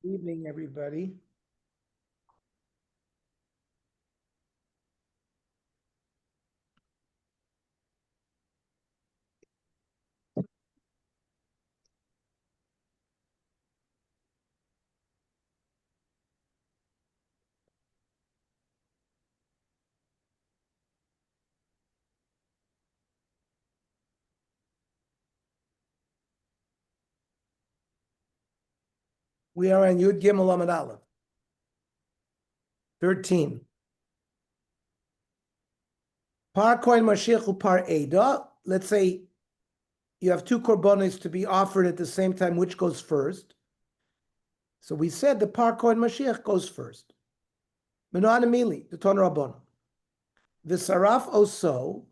Evening, everybody. We are on Yud Gimel Amud Aleph, 13. Par Kohen Mashiach Par Eda. Let's say you have two korbanos to be offered at the same time. Which goes first? So we said the Par Kohen Mashiach goes first. Menon Amili, the Ton Rabbanon. The Saraf Oso,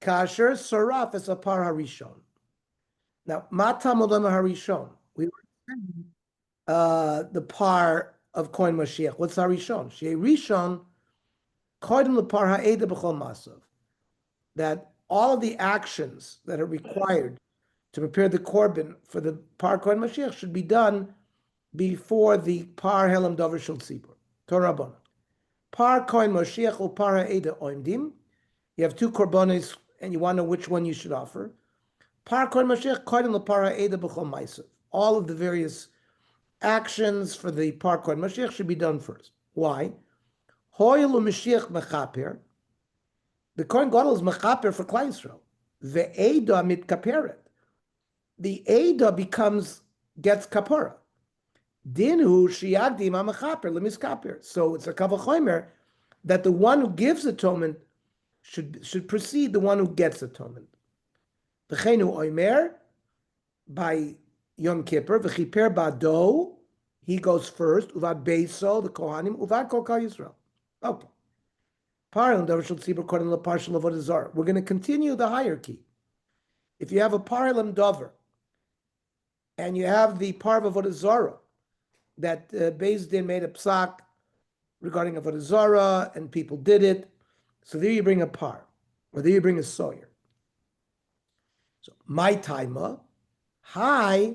Kasher Saraf is a Par Harishon. Now, Mata Modam Harishon. We were saying the par of Kohen Mashiach. What's Harishon? Shei Rishon. That all of the actions that are required to prepare the korban for the par kohen Mashiach should be done before the par helam davar shel tzibur. Torah Rabbanan. Par kohen Mashiach or par ha'eda oimdim. You have two korbanos and you want to know which one you should offer. Par kohen Mashiach kohen lepar ha'eda b'chol ma'asav. All of the various actions for the par kohen Mashiach should be done first. Why? Hoyel Mashiach mechaper. The Kohen Gadol is mechaper for Klal Yisrael. The Eda mitkaperet. The Eda gets kapara. Dinu shiyagdim mechaper lemiskaper. So it's a kavachomer that the one who gives atonement should precede the one who gets atonement. V'cheinu oimer by Yom Kippur v'chiper bado, he goes first. Uvad beiso the kohanim uvad kol Klal Yisrael. Okay. We're going to continue the hierarchy. If you have a parlam dover and you have the par of Avodah Zarah that Beis Din made a psak regarding Avodah Zarah and people did it, so there you bring a par, or there you bring a sawyer. So my taima, high,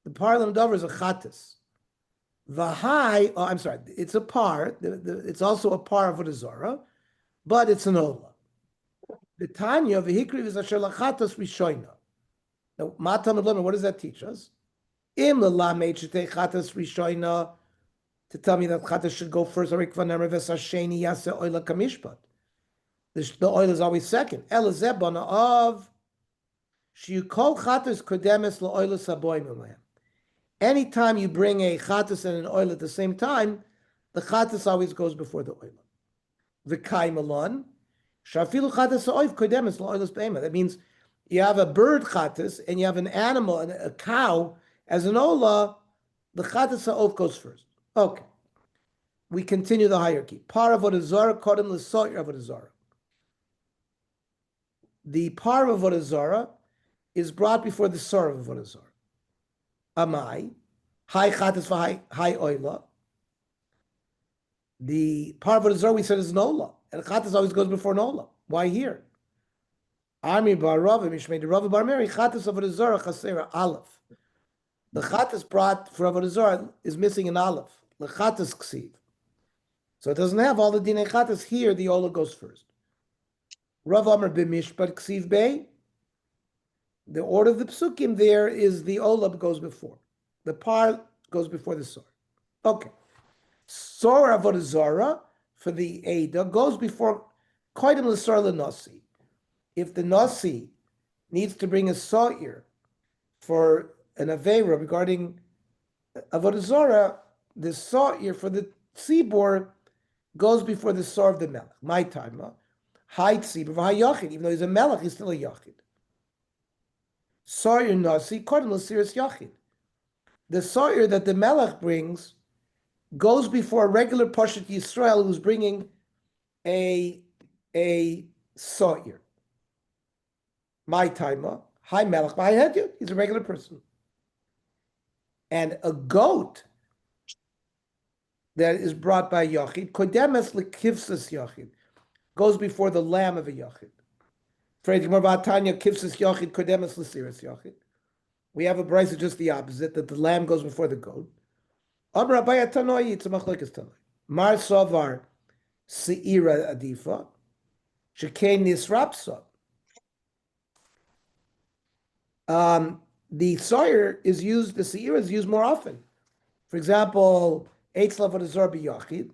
the parlam dover is a chatas. The high, I'm sorry, it's a par. It's also a par of Avodah Zarah, but it's an ola. The Tanya of the Hikri is asher lachatas rishoina. Now, matam and what does that teach us? Im lelamed shetei chatas rishoina, to tell me that chatas should go first. Arikvan ereves hasheni yase oila kamishpat. The oil is always second. Elazebana of shiyukol chatas kodemes laoila saboim elam. Anytime you bring a chatas and an oil at the same time, the chatas always goes before the oil. The kaimalon, shafilu chatas oiv kodemes laoilas beima. That means you have a bird chatas and you have an animal and a cow as an ola. The chatas oiv goes first. Okay, we continue the hierarchy. Par avodah zarah kodem l'soyer avodah zarah. The par of avodah zarah is brought before the sor of avodah zarah. Amai, high chatas for high oila. The part of the Zohar we said is an ola, and chatas always goes before an ola. Why here? Ami bar Rav Mishmei the Rav bar Meri chatas of the Zohar chasera aleph. The chatas brought for Avodah Zarah is missing an aleph. The chatas ksiv, so it doesn't have all the dinei chatas. Here the ola goes first. Rav Amar b'mishpat ksiv bei. The order of the psukim there is the ola goes before, the par goes before the sor. Okay. Sor avodah zarah for the Eda goes before koydem l'sor l'nasi. If the nasi needs to bring a sa'ir for an aveira regarding avodah zarah, the sa'ir for the tzibor goes before the sor of the melech. My time, high tzibor v'hai yachid. Even though he's a melech, he's still a yachid. Sa'ir nasi koydem l'siris yachid. The sa'ir that the melech brings goes before a regular Pashat Yisrael who's bringing a sa'ir. My timer, high melech, my head, he's a regular person. And a goat that is brought by Yachid, kodemes lekivsas Yachid, goes before the lamb of a Yachid. We have a brisa just the opposite, that the lamb goes before the goat. Mar Sovar Seira Adifa, Shekain Nisrapsa. The sawyer is used, the seira is used more often. For example, Eitz Lavod Azor B'Yachid,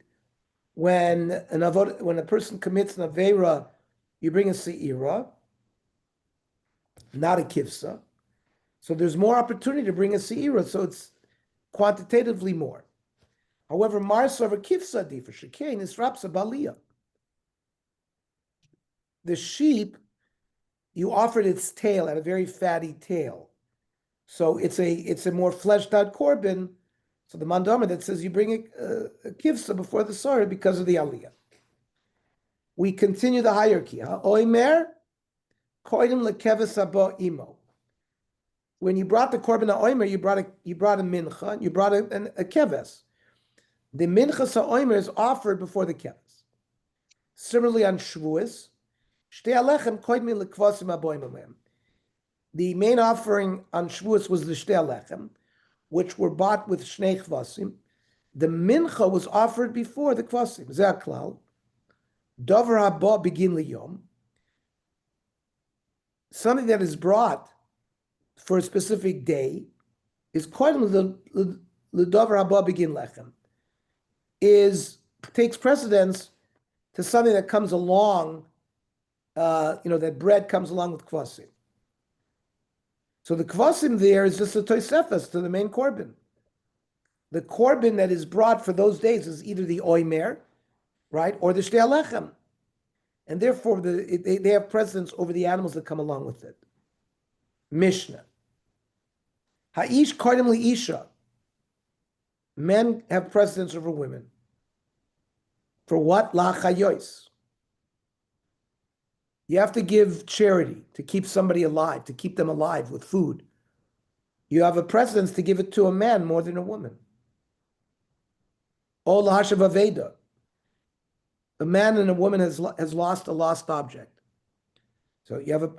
when a person commits an avera, you bring a seira, not a kivsa. So there's more opportunity to bring a seira, so it's quantitatively more. However, Marsa over kivsa difa shekain is rapsa balia. The sheep, you offered its tail, at a very fatty tail. So it's a more fleshed out korban. So the mandama that says you bring a kivsa before the sorry because of the aliyah. We continue the hierarchy. Oimer koidim lekeves abo imo. When you brought the korban oimer, you brought a mincha, you brought a keves. The mincha oimer is offered before the keves. Similarly on Shavuos, shtei alechem koidim lekvasim abo imamem. The main offering on Shavuos was the shtei alechem, which were bought with shnei kvasim. The mincha was offered before the kvasim. Zeh klal. Dover haba begin liyom. Something that is brought for a specific day is koidim l'dover haba begin lechem. Takes precedence to something that comes along. That bread comes along with kvasim. So the kvasim there is just a tosefes to the main korban. The korban that is brought for those days is either the oimer, right, or the shtei alechem, and therefore they have precedence over the animals that come along with it. Mishnah. Ha'ish kodim li'isha. Men have precedence over women. For what? La chayos. You have to give charity to keep somebody alive, to keep them alive with food. You have a precedence to give it to a man more than a woman. O lahashav aveda. A man and a woman has lost a lost object. So you have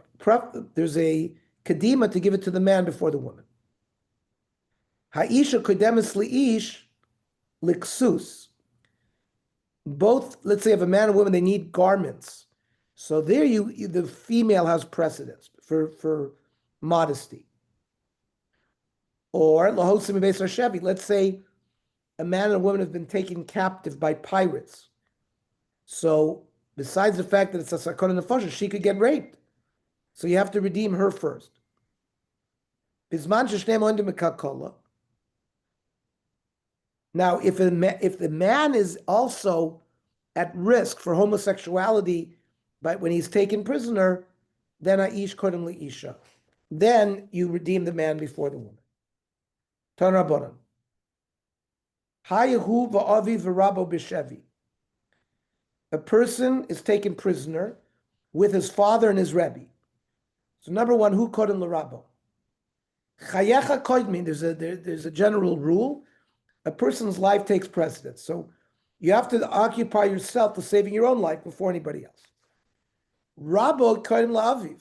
there's a kadima to give it to the man before the woman. Ha'isha kodemes li'ish liksus. Both, let's say, if a man and woman, they need garments. So there the female has precedence for modesty. Or lahosim beis hashevi. Let's say a man and a woman have been taken captive by pirates. So besides the fact that it's a sakon nefashah, she could get raped. So you have to redeem her first. Bisman sheshneim ondim mekakola. Now, if the man is also at risk for homosexuality, but when he's taken prisoner, then aish kodem liisha. Then you redeem the man before the woman. Tan Rabbanan. Hayahu va'avi v'rabo b'shevi. A person is taken prisoner with his father and his rebbe. So number one, who kodem l'rabo? Chayecha kodmin. There's a general rule. A person's life takes precedence. So you have to occupy yourself to saving your own life before anybody else. Rabo kodem la'aviv.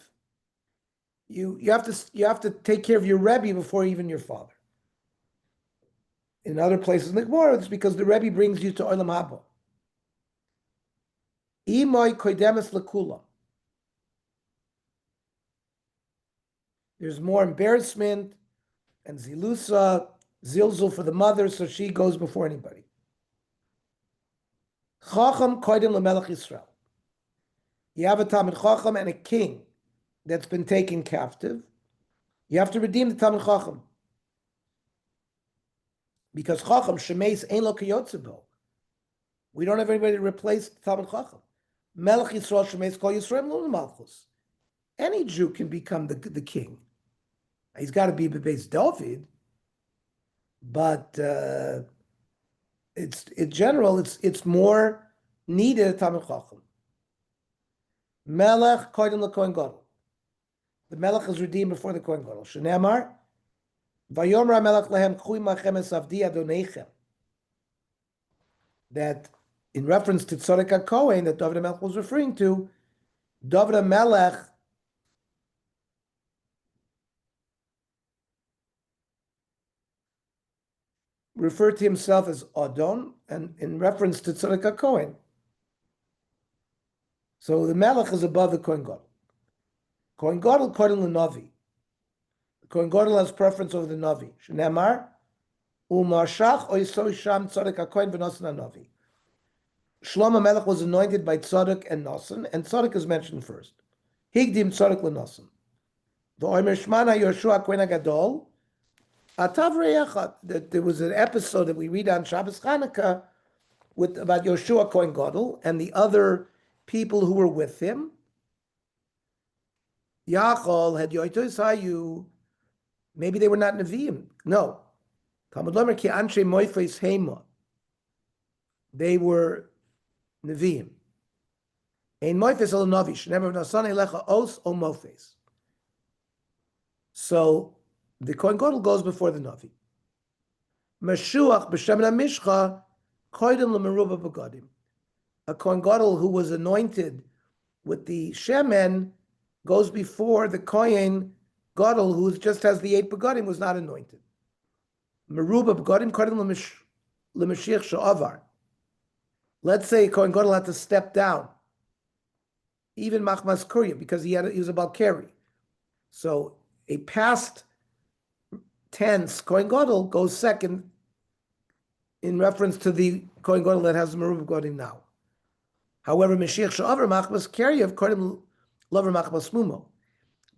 You have to take care of your rebbe before even your father. In other places in the Gemara, it's because the rebbe brings you to olam haba. Imoy kodemes lekula. There's more embarrassment and zilusa, zilzul for the mother, so she goes before anybody. Chacham kodim lemelech Yisrael. You have a Talmid Chacham and a king that's been taken captive. You have to redeem the Talmid Chacham. Because Chacham, Shemeis, Ein Lo Kiyotzibo. We don't have anybody to replace the Talmid Chacham. Melech Yisrael, Shemeis, Kol Yisrael, Lo Malchus. Any Jew can become the king. He's got to be Bebeis David, but in general, it's more needed at Talmid Chacham. Melech koydem leKohen Gadol. The Melech is redeemed before the Kohen Gadol. Shenemar, Vayomer HaMelech lehem chui machem es avdi adoneichem. That in reference to Tzadok HaKohen that David HaMelech was referring to, David HaMelech referred to himself as Adon, and in reference to Tzadok HaKohen. So the Melech is above the Kohen Gadol. Kohen Gadol according to Navi. The Kohen Gadol has preference over the Navi. Shneimar, U'marshach oisoi sham Tzadok HaKohen v'nosan HaNavi. Shlomo Melech was anointed by Tzadok and Nosan, and Tzadok is mentioned first. Higdim Tzadok l'Nosan. V'omer Shmana Yoshua Kohen HaGadol. Atav Re'echad. That there was an episode that we read on Shabbos Chanukah about Yoshua Kohen Gadol and the other people who were with him. Yachol had Yoitos Hayu. Maybe they were not Nevi'im. No. Talmud Lomer ki anshe moifes hema. They were Nevi'im. Ein moifes al navi. Shnever nasan elecha os o mofes. So the Kohen Gadol goes before the Navi. Meshuach b'shem mishcha koydem l'meruba begadim. A Kohen Gadol who was anointed with the shemen goes before the Kohen Gadol who just has the 8 begadim, was not anointed. Meruba begadim koydem l'mashiach she'avar. Let's say Kohen Gadol had to step down, even machmas kurya, because he was a balkari. So a past tense Kohen Gadol goes second in reference to the Kohen Gadol that has the Meruba begadim now. However, Mashiach she'avar machmas keri of kodim lover machmas mumo.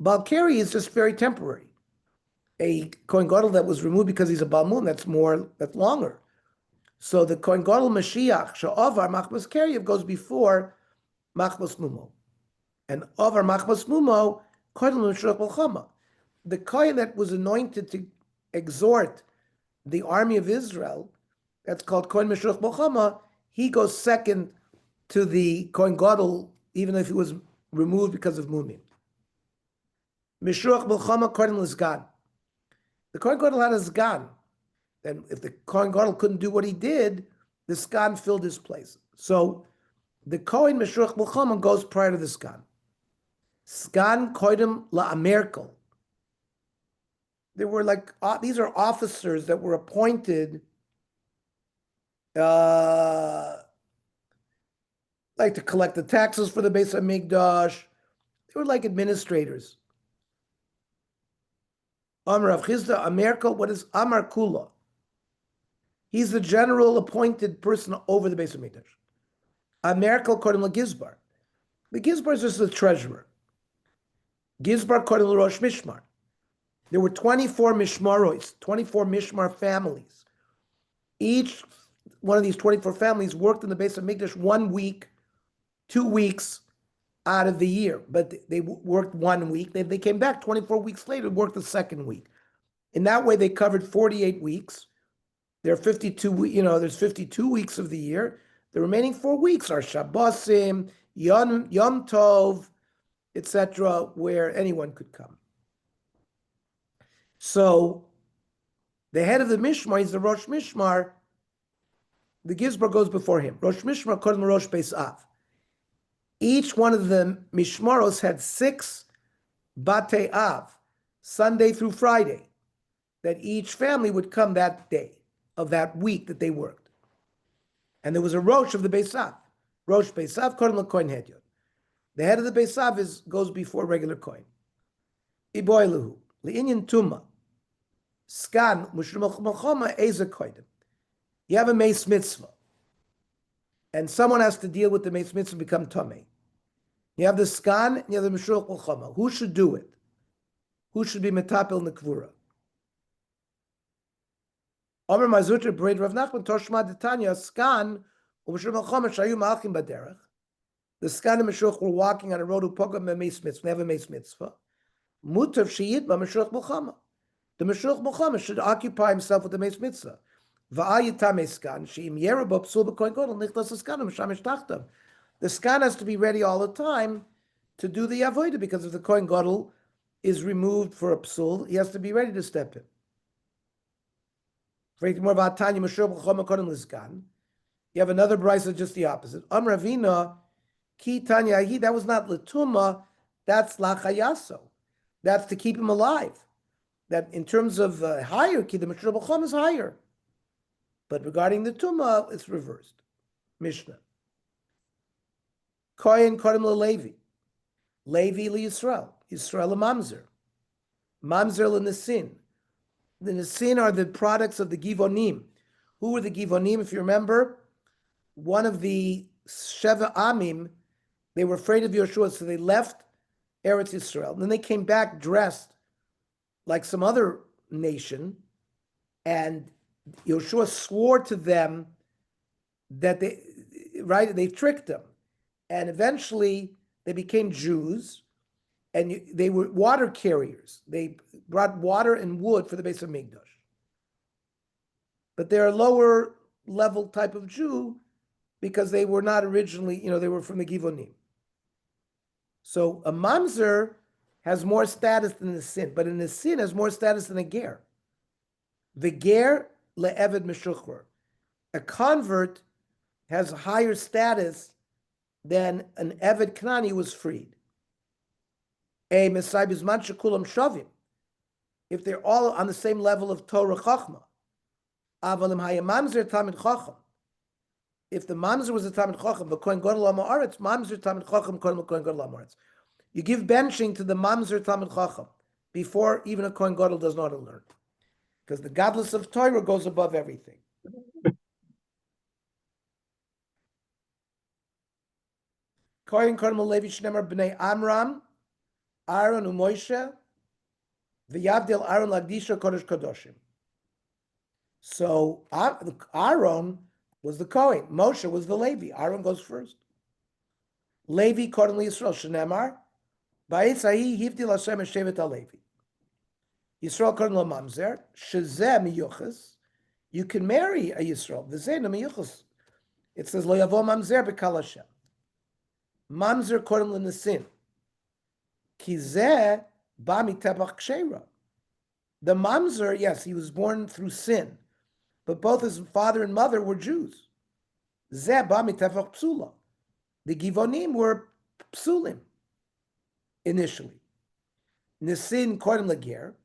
Balkari is just very temporary. A Kohen Gadol that was removed because he's a balmun, that's longer. So the Kohen Gadol Mashiach she'avar machmas keri goes before machmas mumo, and avar machmas mumo kodim l'mishruach b'chama. The Kohen that was anointed to exhort the army of Israel, that's called Kohen Mishruach B'chama, he goes second to the Kohen Gadol, even if he was removed because of Mumim. Mishruach B'chama Kohen L'Zgan. The Kohen Gadol had a Zgan. Then if the Kohen Gadol couldn't do what he did, the Zgan filled his place. So the Kohen Mishruach B'chama goes prior to the Zgan. Zgan Kodim La'amerkel. There were these are officers that were appointed to collect the taxes for the Beis HaMikdash. They were like administrators. Amar Rav Chisda, Amerkel, what is Amar Kula? He's the general appointed person over the Beis HaMikdash. Amerkel Kodim LaGizbar. The Gizbar is just the treasurer. Gizbar Kodim LaRosh Mishmar. There were 24 mishmaros, 24 mishmar families. Each one of these 24 families worked in the Beis HaMikdash 1 week, 2 weeks out of the year. But they worked 1 week. They came back 24 weeks later and worked the second week. In that way, they covered 48 weeks. There are 52, there's 52 weeks of the year. The remaining 4 weeks are Shabbosim, Yom Tov, etc., where anyone could come. So the head of the Mishmar is the Rosh Mishmar. The Gizbar goes before him. Rosh Mishmar Kodem Rosh Beis Av. Each one of the Mishmaros had 6 Batei Av, Sunday through Friday, that each family would come that day of that week that they worked. And there was a Rosh of the Beis Av. Rosh Beis Av Kodem LaKohen Hedyot. The head of the Beis Av goes before regular Kohen. Iboiluhu, Le'inyan Tuma. Skan, Mushrim Melchama, Eza Koidim. You have a Meis Mitzvah, and someone has to deal with the Meis Mitzvah and become Tomei. You have the Skan, and you have the Mishruach Melchama. Who should do it? Who should be Metapel in the Kvura? Omer Mazutra, Bered Rav Nachman, Toshma Detanya, Skan, Mushrim Melchama, Shayu Malchim Baderech. The Skan and Mishruach were walking on a road to Pogam Meis Mitzvah. They have a Meis Mitzvah. Mutav Shiyit, Mishruach Melchama. The Mishruach Melchama should occupy himself with the Meis Mitzvah. The skan has to be ready all the time to do the avodah, because if the Kohen Gadol is removed for a psul, he has to be ready to step in. You have another brisa just the opposite. Ravina, ki tanya, that was not latuma, that's lachayaso. That's to keep him alive. That in terms of hierarchy, the Mishra B'chom is higher. But regarding the Tumah, it's reversed. Mishnah. Kohen Kodem Levi. Levi Yisrael. Yisrael Mamzer. Mamzer L'Nesin. The Nesin are the products of the Givonim. Who were the Givonim? If you remember, one of the Sheva Amim, they were afraid of Yeshua, so they left Eretz Yisrael. And then they came back dressed like some other nation, and Yeshua swore to them that they tricked them. And eventually they became Jews, and they were water carriers. They brought water and wood for the base of Mikdash. But they're a lower level type of Jew because they were not originally, they were from the Givonim. So a mamzer has more status than the sin, but in the sin has more status than a ger. The ger le'eved meshuchor. A convert has higher status than an eved knani who was freed. A mesai bizman shekulam shavim. If they're all on the same level of Torah chachma. Avalim hayamamzer tamid chacham. If the mamzer was a tamid chacham, but kohen gadol ha'aretz, mamzer tamid chacham kohen gadol ha'aretz. You give benching to the mamzer tamid chacham before even a kohen gadol does not learn, because the godless of Torah goes above everything. Kohen Kodem Levi Shneimar Bnei Amram, Aaron u'Moshe, v'yavdil Aaron lagdisha kodesh kadoshim. So Aaron was the Kohen, Moshe was the Levi. Aaron goes first. Levi Kodem Yisrael Shneimar, ba'etz hahi hivdil Hashem eshevet ha'Levi. Yisrael Kodem LaMamzer, shezeh miyuchas. You can marry a Yisrael. V'zeh miyuchas. It says lo yavo mamzer b'kal Hashem. Mamzer Kodem L'Nesin. Ki zeh ba mitepach ksheira. The mamzer, yes, he was born through sin, but both his father and mother were Jews. Zeh ba mitepach psula. The Givonim were psulim initially. Nesin Kodem Lager.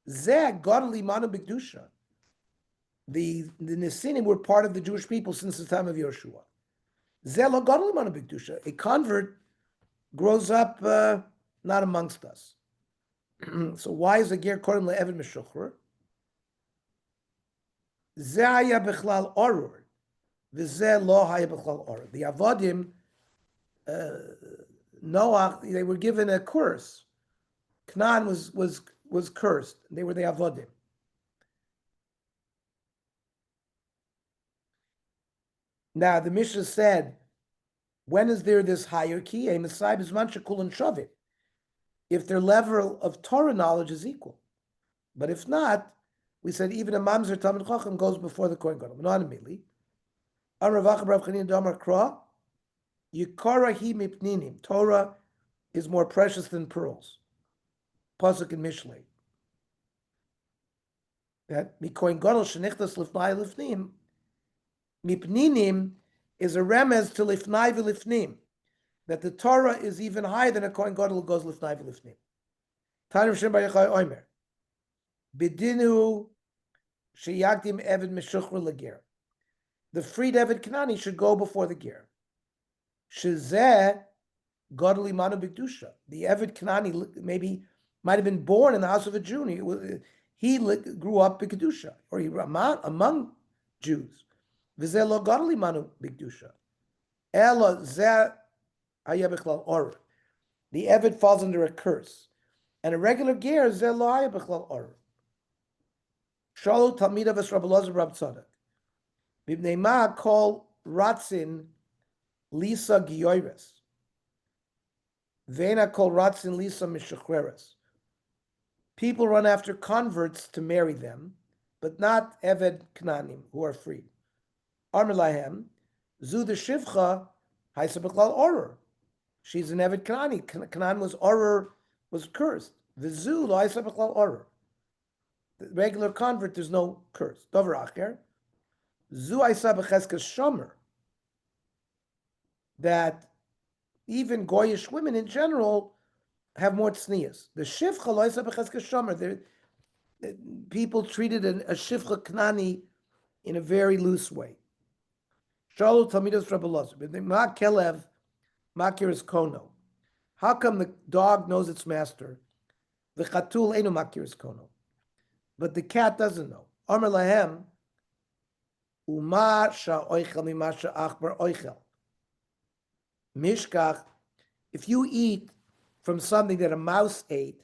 Zeh godly manu b'kedusha. The Nesinim were part of the Jewish people since the time of Yeshua. A convert grows up not amongst us. So why is a ger kodem le'eved meshuchrer? Ze haya bechlal orur, v'ze lo haya bechlal orur. The avodim, Noah, they were given a curse. Canaan was cursed. They were the avodim. Now the Mishnah said, when is there this hierarchy? If their level of Torah knowledge is equal. But if not, we said even a mamzer Talmid Chacham goes before the Kohen Gadol. Not immediately. Torah is more precious than pearls. Pasuk in Mishlei. That Kohen Gadol shenichtas lifnai lifnim. Mipninim is a remez to lifnai v'lifnim, that the Torah is even higher than a Kohen Gadol who goes lifnai v'lifnim. Tanim Shem Bar Yochai Omer, Bidinu sheyagdim eved meshuchra leger. The freed eved Kanani should go before the ger. Shezeh Gadol imanu b'kedusha. The eved Kanani maybe might have been born in the house of a Jew. He grew up in kedusha, or he among Jews. V'zeh lo gadol imanu b'kedusha. Ela zeh haya b'chlal orur. The eved falls under a curse, and a regular ger zeh lo haya b'chlal orur. Shalu talmidav es Rabbi Elazar Rab Tzadok. B'bnei ma kol ratzin lisa giyoires. Ve'ena kol ratzin lisa mishachreres. People run after converts to marry them, but not eved knanim who are free. Amar lahem, zu the shivcha haisa b'chlal orur. She's an eved knani. Knan was orur, was cursed. V'zu lo haisa b'chlal orur. The regular convert, there's no curse. Dover acher, zu aisa b'cheskes shomer, that even goyish women in general have more tznius. The shivcha lo aisa b'cheskes shomer, people treated a shivcha knani in a very loose way. Shalu talmidos Rabbi Elazar, ma kelev makiris kono. How come the dog knows its master? The chatul enu makiris kono, but the cat doesn't know. Amar lahem uma sha oichel mima sha achbar oichel. Mishkach, if you eat from something that a mouse ate,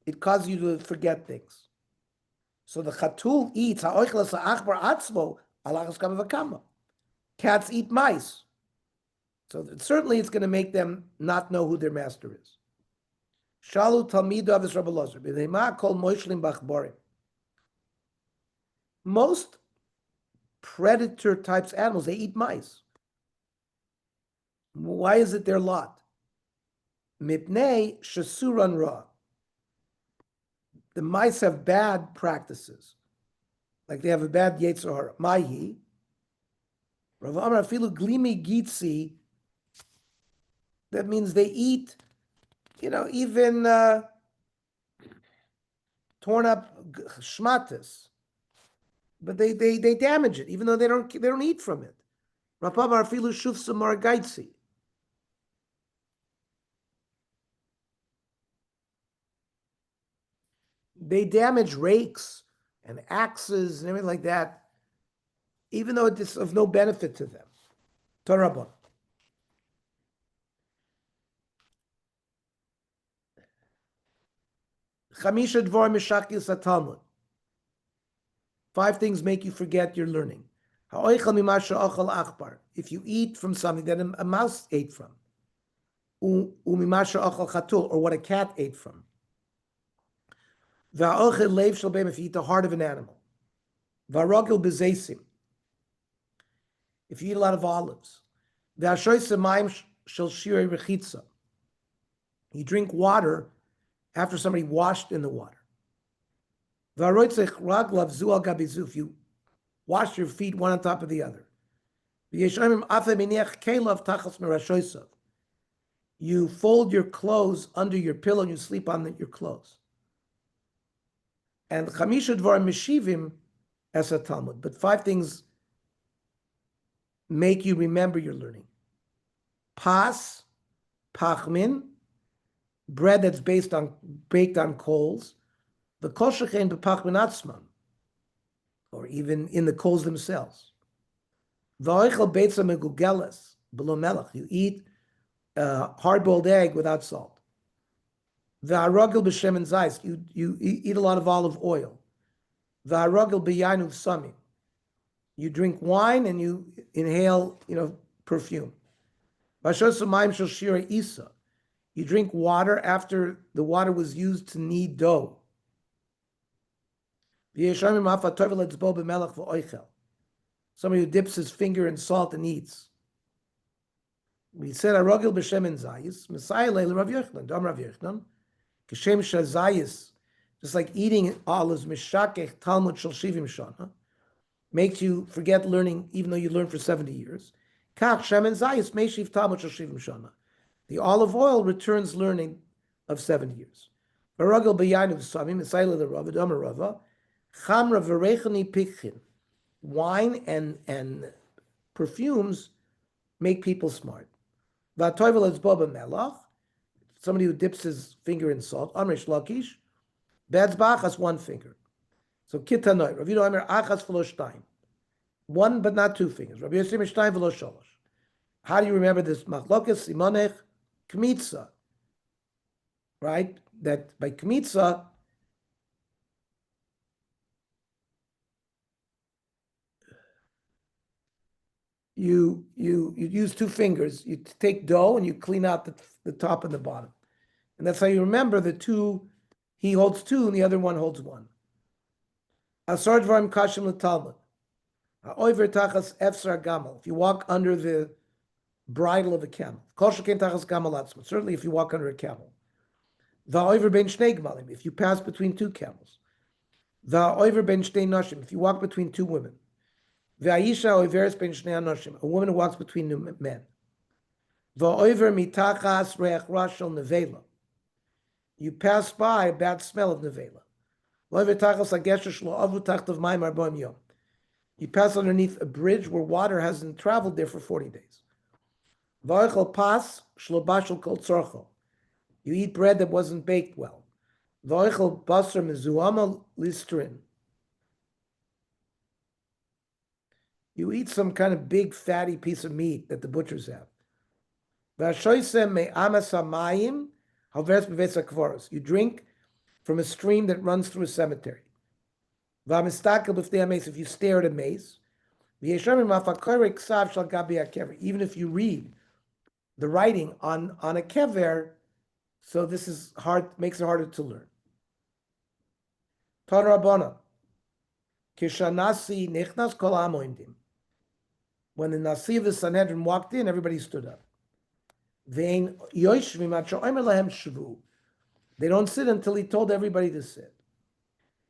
it causes you to forget things. So the chatul eats ha'oichel sa'achbar atzmo alachas kama v'kama. Cats eat mice. So certainly it's going to make them not know who their master is. Shalu talmidu avis Rabbi Elazar, b'neima kol moishlim b'achborim. Most predator types animals, they eat mice. Why is it their lot? Mipnei shasuran ra. The mice have bad practices. Like they have a bad yetzer hara. Mahi. Rav Amar afilu glimi gitzi. That means they eat, even torn up shmatis. But they damage it, even though they don't eat from it. Rav Amar afilu shuf samar gaitzi. They damage rakes and axes and everything like that, even though it's of no benefit to them. Torabon. Chamisha dvar mishakis hatalmud. 5 things make you forget your learning. Ha'oichel mimasha ochel achbar. If you eat from something that a mouse ate from. Umimasha ochel chatul, or what a cat ate from. Va'ochel leiv shel beim, if you eat the heart of an animal. Va'rogel bezesim, if you eat a lot of olives. Va'ashoy semayim shel shirei rechitza, you drink water after somebody washed in the water. Va'roitzech raglav zu al gabi zu, if you wash your feet one on top of the other. V'yeshomim afe miniach kelav tachas merashoysav, you fold your clothes under your pillow and you sleep on your clothes. And chamisha dvar meshivim as a Talmud. But 5 things make you remember your learning. Pas, pachmin, bread that's baked on coals. The kol shechein b'pachmin atzman, or even in the coals themselves. V'oichel beitza megugeles below melech, you eat a hard-boiled egg without salt. V'harogel b'shemen zayis, you eat a lot of olive oil. V'harogel b'yain uvsamim, you drink wine and you inhale, perfume. V'ashos hamayim shel shirei isa, you drink water after the water was used to knead dough. V'yeshamim afa tovel etzbo b'melech v'oichel, somebody who dips his finger in salt and eats. We said harogel b'shemen zayis, Messiah leil Rav Yochanan, Dom Rav Yochanan. Kashem shazayis, just like eating olives, mishakech talmud shel shivim shana, makes you forget learning even though you learned for 70 years. Kach shemen zayis meishiv talmud shel shivim shana, the olive oil returns learning of 70 years. Baragel b'yain uvsamim, Messiah the Rava, Dama Rava, chamra v'rechani pikhin, wine and perfumes make people smart. V'atoivel etzbo b'melach, somebody who dips his finger in salt. Amrish Lakish, Betzbach has 1 finger. So Kitanoi, Rav Yehuda Omer Achas v'lo shtayim, 1 but not 2 fingers. Rav Yosef shtayim v'lo sholosh. How do you remember this? Machlokas Simonech Kmitza, right? That by Kmitza, you use 2 fingers. You take dough and you clean out the top and the bottom. And that's how you remember the 2, he holds 2 and the other one holds 1. Asar dvarim kashim l'talmud. Ha'oiver tachas efsar gamal, if you walk under the bridle of a camel. Kol shekein tachas gamal atzma, certainly if you walk under a camel. Va'oiver ben shnei gmalim, if you pass between 2 camels. Va'oiver ben shtei nashim, if you walk between two women. Va'isha oiveres ben shnei anoshim, a woman who walks between two men. Va'oiver mitachas reach rashel nevela, you pass by a bad smell of nevela. Loiver tachas hagesher shlo avu tachtav mayim arba'im yom, you pass underneath a bridge where water hasn't traveled there for 40 days. Va'oichel pas shlo bashel kol tzorcho, you eat bread that wasn't baked well. Va'oichel basar mezuama listrin, you eat some kind of big fatty piece of meat that the butchers have. You drink from a stream that runs through a cemetery. If you stare at a maze, even if you read the writing on a kever, so this is hard, makes it harder to learn. When the Nasi of the Sanhedrin walked in, everybody stood up. They don't sit until he told everybody to sit.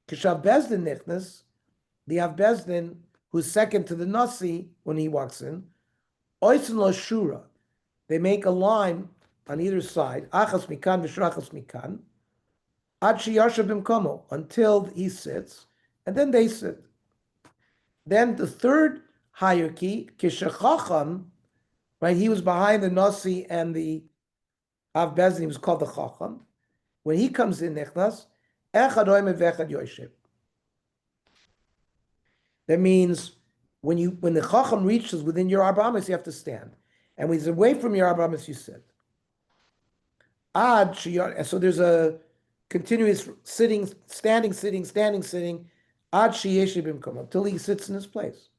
Kishav Bezdin Nichnas, the Av Bezdin, who's second to the Nasi when he walks in, Oisin Lo Shura, they make a line on either side, Achas Mikan Vishrachas Mikan, Ad Shiyashav Bimkomo, until he sits, and then they sit. Then the third hierarchy, Kishachacham, right? He was behind the Nasi and the Av Bezdin. He was called the Chacham. When he comes in Nechnas, Echad Oimed Vechad Yoshev. That means when the Chacham reaches within your Arba Amis, you have to stand, and when he's away from your Arba Amis, you sit. Ad Shiyar. So there's a continuous sitting, standing, sitting, standing, sitting. Ad Shiyeshev Bimkom, until he sits in his place.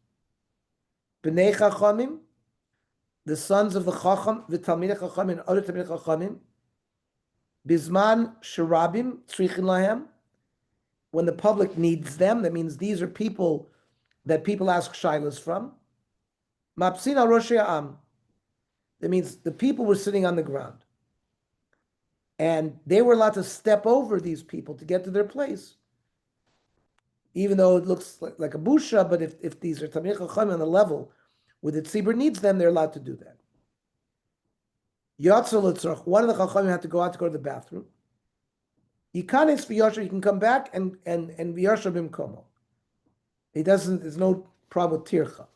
B'nei Chachamim, the sons of the Chacham, v'talmidei Chachamim, and other talmidei Chachamim, bizman sherabim tzrichin lahem, when the public needs them, that means these are people that people ask shilas from. Mapsin al rosh ha'am, that means the people were sitting on the ground, and they were allowed to step over these people to get to their place, even though it looks like a busha, but if these are talmidei Chachamim on the level where the tzibur needs them, they're allowed to do that. Yatzal l'tzorach, one of the Chachamim had to go out to go to the bathroom. Yikanes v'yosher, you can come back and v'yosher b'mkomo. He doesn't, there's no problem with tircha.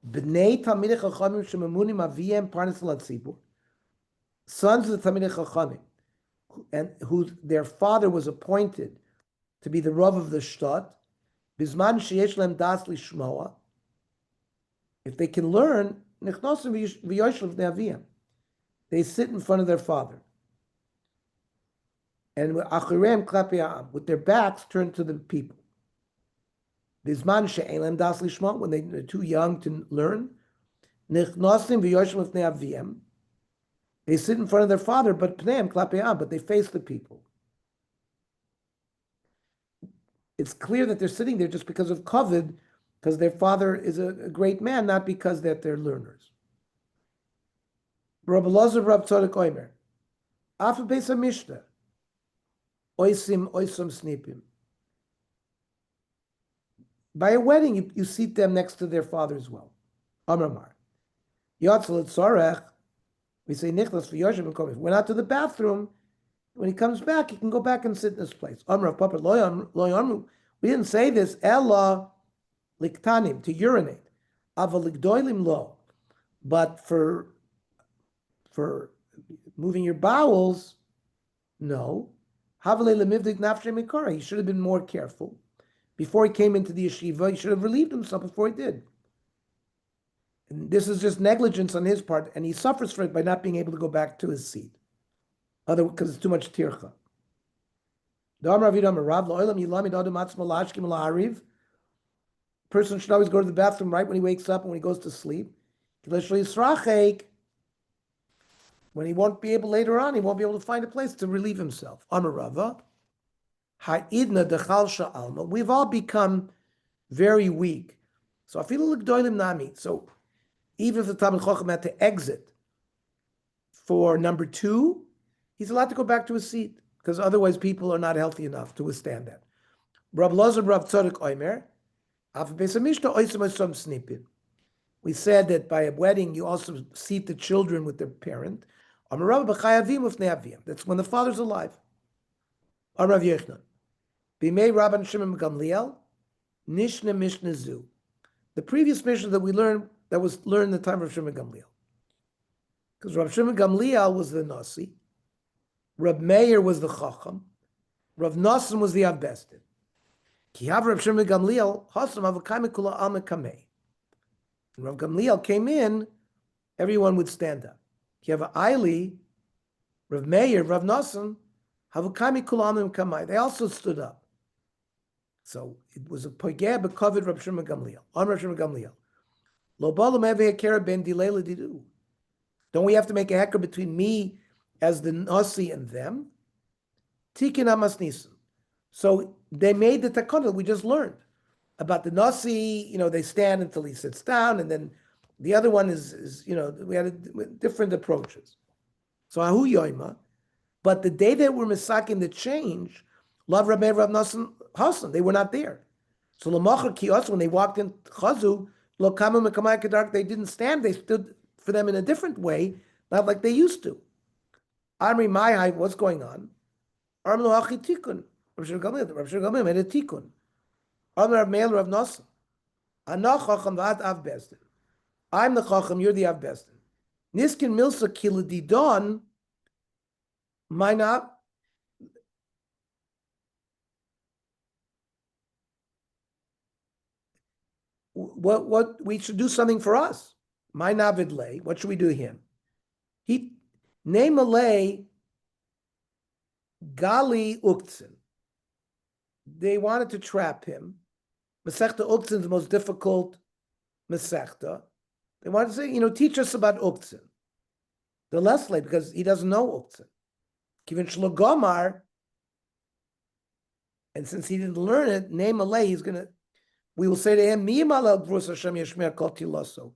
B'nei talmidei Chachamim shemamunim aviyem parnas l'tzibur, sons of the talmidei Chachamim, and who their father was appointed to be the Rav of the Shtat, bizman sheyesh lem das lishmoa, if they can learn, they sit in front of their father. And with their backs turned to the people. When they're too young to learn, they sit in front of their father, but they face the people. It's clear that they're sitting there just because of kavod, because their father is a great man, not because that they're learners. Rabbi Lazar Rab Tzadok Oimer, Afa Beis Mishnah, Oisim Snipim. By a wedding, you seat them next to their father as well. Amramar. Yatzal Tzorech, we say Nichlas V'Yoshev B'Mkomo. If he went out to the bathroom, when he comes back, he can go back and sit in his place. Amrav Papa Lo Yamru. We didn't say this. Ella liktanim, to urinate. Ava ligdoilim lo. But for moving your bowels, no. Havale lemivdik nafshe mikara. He should have been more careful. Before he came into the yeshiva, he should have relieved himself before he did. And this is just negligence on his part, and he suffers for it by not being able to go back to his seat. Because it's too much tircha. Person should always go to the bathroom right when he wakes up and when he goes to sleep. When he won't be able later on, he won't be able to find a place to relieve himself. Amarava, ha'idna dechal sha'alma. We've all become very weak. So afilu l'gdoilim nami. So even if the Talmid Chacham had to exit for number 2, he's allowed to go back to his seat because otherwise people are not healthy enough to withstand that. Rab Lozer, Rab Tzadok Oimer, Af Beis Mishnah Oisem Oisem Snipin. We said that by a wedding, you also seat the children with their parent. That's when the father's alive. Rav Yechon. Bimei Rabban Shimon Gamliel, Nishna Mishnah Zu. The previous Mishnah that we learned, that was learned in the time of Shimon Gamliel. Because Rav Shimon Gamliel was the Nasi, Rab Meir was the Chacham, Rav Nosson was the Avbestin. Ki have Rav Shimon Gamliel, Hasam Avakame Kula Alme Kamei. When Rav Gamliel came in, everyone would stand up. You have Aili, Rav Meir, Rav Nosson, Havukami Kulamim Kamai. They also stood up. So it was a pogeh b'kovid Rav Shimon Gamliel. On Rav Shimon Gamliel. Lo balu mevei hakera ben dilei l'didu. Don't we have to make a hecker between me as the Nasi and them? Tikin amas nisim. So they made the takana we just learned about the Nasi. They stand until he sits down, and then the other one is we had different approaches. So ahu yoima, but the day they were misaking the change, Lav Rabbi Rav Nosson Hasan, they were not there. So Lamachar Kiyos, when they walked in Chazu, Lo Kamu Mekamai Kedark, they didn't stand, they stood for them in a different way, not like they used to. Amri Mai, what's going on? Amru Achi Tikun. Rav Shimon made a Tikun. Amr Rav Meir Rav Nosson. Anach Chacham V'at Av Besdin. I'm the Chacham, you're the Avbestin. Niskin Milsa Kiladidon, Mainab. What we should do something for us. Mainavid lay. What should we do to him? He name a lay Gali Uktzin. They wanted to trap him. Masechta Uktzin is the most difficult Masechta. They wanted to say, teach us about Uktzin. The less late because he doesn't know Uktzin. Kivin Shlogomar, and since he didn't learn it, name a lay, we will say to him, Mi malal Brus Hashem Yashmer Kol Tiloso.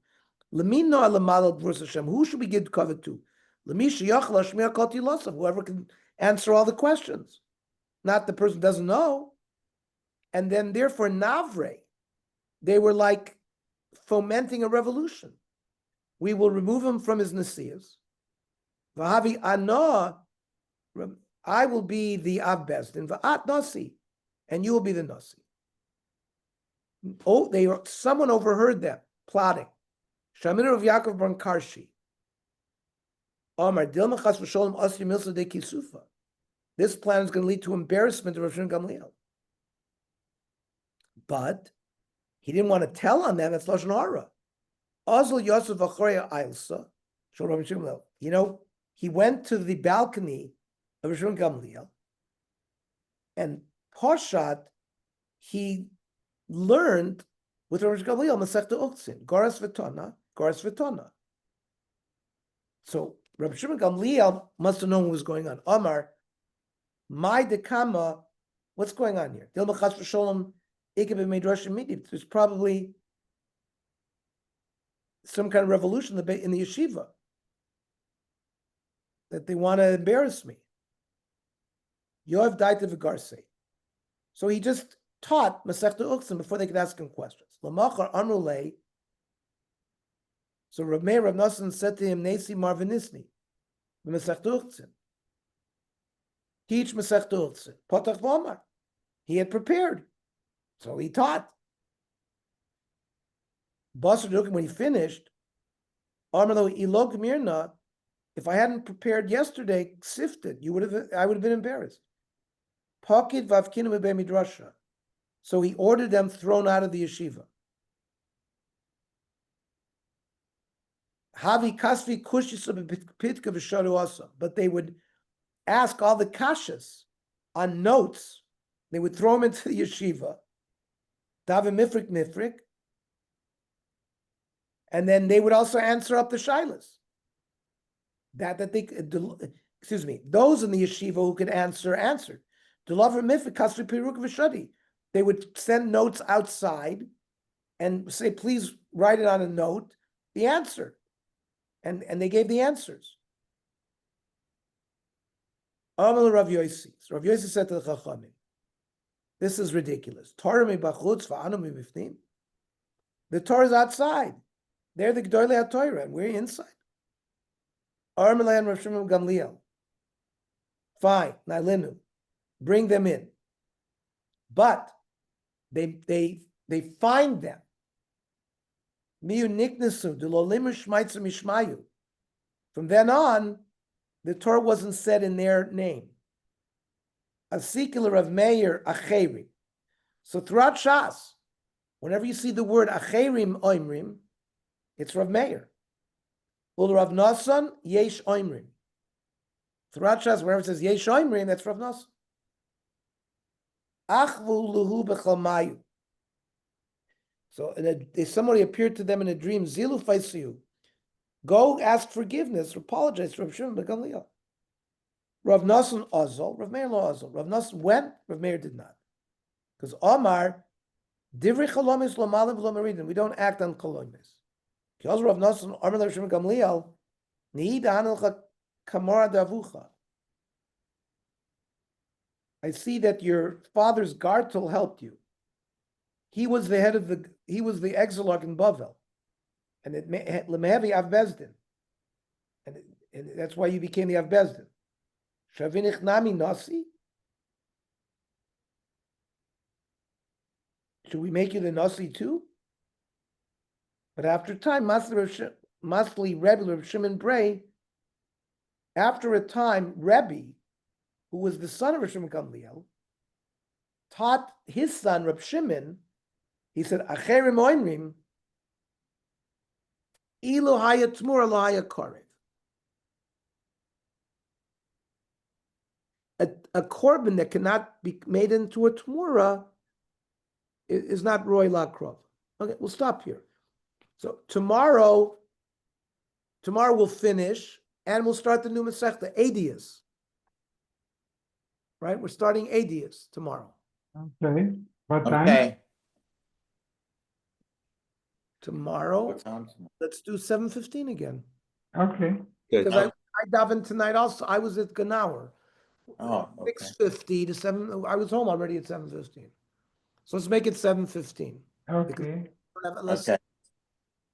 Lemino alamalal Brus Hashem. Who should we give cover to? Lemi Sheyachal Hashmer Kol Tiloso. Whoever can answer all the questions. Not the person who doesn't know. And then therefore, Navre, they were like fomenting a revolution. We will remove him from his Nasiyas. Vahavi Anah, I will be the Avbesdin, Va'at Nasi, and you will be the Nasi. Oh, someone overheard them plotting. Shamir of Yaakov Bar Karshi. Omar Dilma Chas V'Sholem Asri Milsa de Kisufa. This plan is going to lead to embarrassment of Rav Shimon Gamliel. But he didn't want to tell on them. That's Lashon Hara. Azul Yosef Achoria Ailsa. He went to the balcony of Rav Shimon Gamliel, and Poshat, he learned with Rav Shimon Gamliel Masechta Uktzin, Goras V'Tona. So Rav Shimon Gamliel must have known what was going on. Omar, my dekama, what's going on here? Dilma Chas V'Sholem Ikeb Medrashim Midi. There's probably some kind of revolution in the yeshiva that they want to embarrass me. Yoav Daita V'Garse. So he just taught Masechta Uktzin before they could ask him questions. Lamachar Amrulei. So Rav Meir Rav Nosson said to him, Nesi Marvinisni, Masechta Uktzin. Teach Masechta Uktzin. Potach V'Omar. He had prepared. So he taught. Basar when he finished, Amrlo Ilog Mirna, if I hadn't prepared yesterday, sifted, I would have been embarrassed. Pakid Vavkinu Be Midrasha. So he ordered them thrown out of the yeshiva. Havi Kasvi Kushisa Pitka Visharu Asa. But they would ask all the kashas on notes. They would throw them into the yeshiva. Davim Mifrik. And then they would also answer up the shilas. Those in the yeshiva who could answered. They would send notes outside and say, please write it on a note, the answer. And they gave the answers. Rav Yossi said to the Chachamim, This is ridiculous. Torah mi bachutz va'anu mi bifnim. The Torah is outside. They're the Gdolei HaTorah, and we're inside. Armalei and Rav Shimon Gamliel. Fine, Nailinu. Bring them in. But they find them. Miyu niknesu delolim shmaitzu mishmayu. From then on, the Torah wasn't said in their name. Asikil Rav Meir Acherim. So throughout Shas, whenever you see the word Acherim Oimrim, it's Rav Meir. Ul Rav Nasan Yesh Oimrim. Throughout Shas, whenever it says Yesh Oimrim, that's Rav Nasan. Achvu luhu b'chol mayu. So if somebody appeared to them in a dream, Zilu Faisiyu. Go ask forgiveness or apologize to Rav Shimon ben Gamliel. Rav Nasan Azal, Rav Meir lo Azal. Rav Nasan went, Rav Meir did not. Because Omar, Divrei Cholomis lo malim v'lo meridin. We don't act on Cholomis. Because Rav Nasan, Amar Rav Shimon ben Gamliel, Ni'id hanelcha kamara davucha. I see that your father's gartel helped you. He was the exilog in Bavel. And it lemehevi avbezdin. And that's why you became the avbezdin. Shavinich nami nasi. Should we make you the nasi too? But after time, Masli Rebbe Rav Shimon Bray, after a time, Rebbe, who was the son of Rav Shimon Gamliel, taught his son, Rav Shimon, he said, Acherim oimrim, ilu haya tmura lo haya korev. A korban that cannot be made into a tmura is not roy lakrov. Okay, we'll stop here. So tomorrow we'll finish and we'll start the new Masechta, Adius. Right? We're starting Adius tomorrow. Okay. What time? Okay. Tomorrow, What time? let's do 7:15 again. Okay. Good. Because I davened tonight also. I was at Ganauer. Oh, okay. 6:50 to 7. I was home already at 7:15. So let's make it 7:15. Okay. Let's, Okay.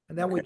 and that way